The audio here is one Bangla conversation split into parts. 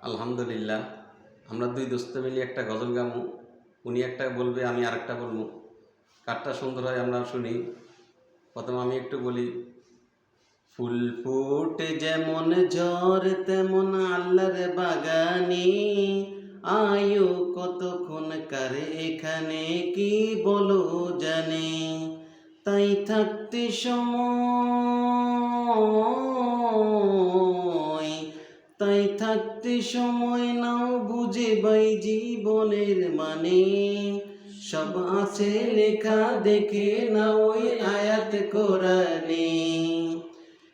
আলহামদুলিল্লাহ, আমরা দুই দোস্ত মিলে একটা গজল গামু। উনি একটা বলবে, আমি আরেকটা বলবো। কারটা সুন্দর হয় আমরা শুনি। প্রথম আমি একটু বলি। ফুল ফুটে যেমন ঝড় তেমন আল্লাহর বাগানে, আয়ু কতক্ষণ কারে এখানে কি বলো জানে, তাই থাকতে সময় নাও বুঝে বাই জীবনের মানে, সব আছে লেখা দেখে না ওই আয়াত কোরআনে।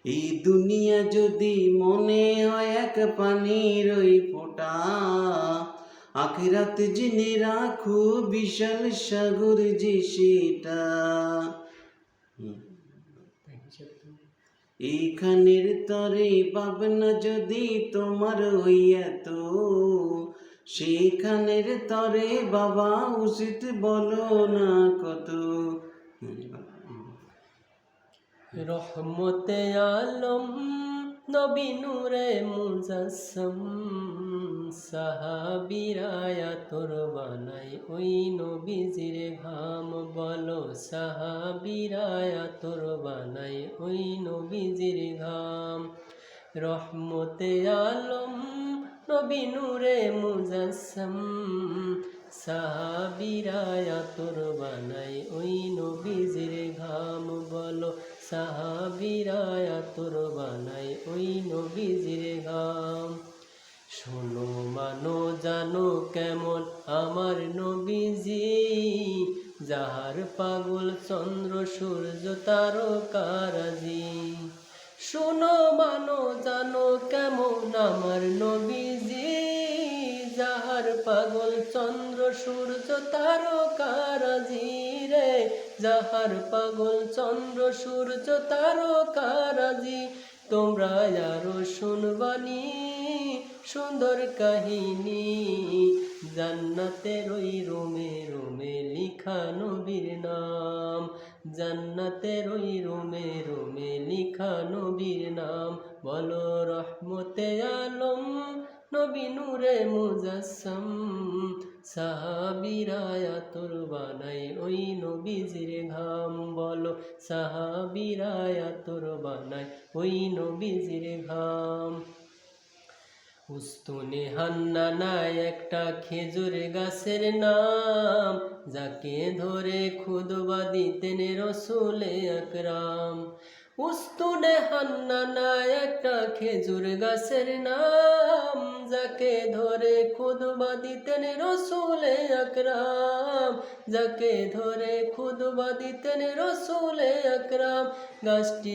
এই দুনিয়া যদি মনে হয় এক পানির ওই ফোঁটা, আখিরাত জেনে রাখো বিশাল সাগর যে সেটা। এইখানের তরে ভাবনা যদি তোমার হইয়াত, সেইখানের তরে বাবা উচিত বলো না কত। রহমতে আলম নবী নূরে মুজাসসম, সাহাবীরা তোর বানাই ওই নবীজির ঘাম। বলো সাহাবীরা তোর বানাই ওই নবীজির ঘাম। রহমতে আলম নবী নূরে মুজাসসম, সাহাবীরা তোর বানাই ওই নবীজির ঘাম। বলো সাহাবীরা তোর বানাই ওই নবীজির ঘাম। শোনো মানো জানো কেমন আমার নবীজি, যাহার পাগল চন্দ্র সূর্য তারকারাজি। শোনো মানো জানো কেমন আমার নবীজি, যাহার পাগল চন্দ্র সূর্য তারকারাজি রে, যাহার পাগল চন্দ্র সূর্য তারকারাজি। তোমরা আরো শুনবানি সুন্দর কাহিনী, জান্নাতের ওই রোমে রোমে লিখা নবীর নাম। জান্নাতের ওই রোমে রোমে লিখা নবীর নাম। বলো রহমতে আলম নবী নূরে মুজাসসম, সাহাবীরা তোর বানাই ওই নবীজির ঘাম। বলো সাহাবীরা তোর বানাই ওই নবীজির ঘাম। উস্তুনে হান্নানা একটা খেজুর গাছের নাম, যাকে ধরে খুদবা দিতেন রসুলে আকরাম। উস্তুনে হান্নানা একটা খেজুর গাছের নাম, যাকে ধরে খুদবা দিতেন রসুলে আকরাম। যাকে ধরে খুদবা দিতেন রসুলে আকরাম। গাছটি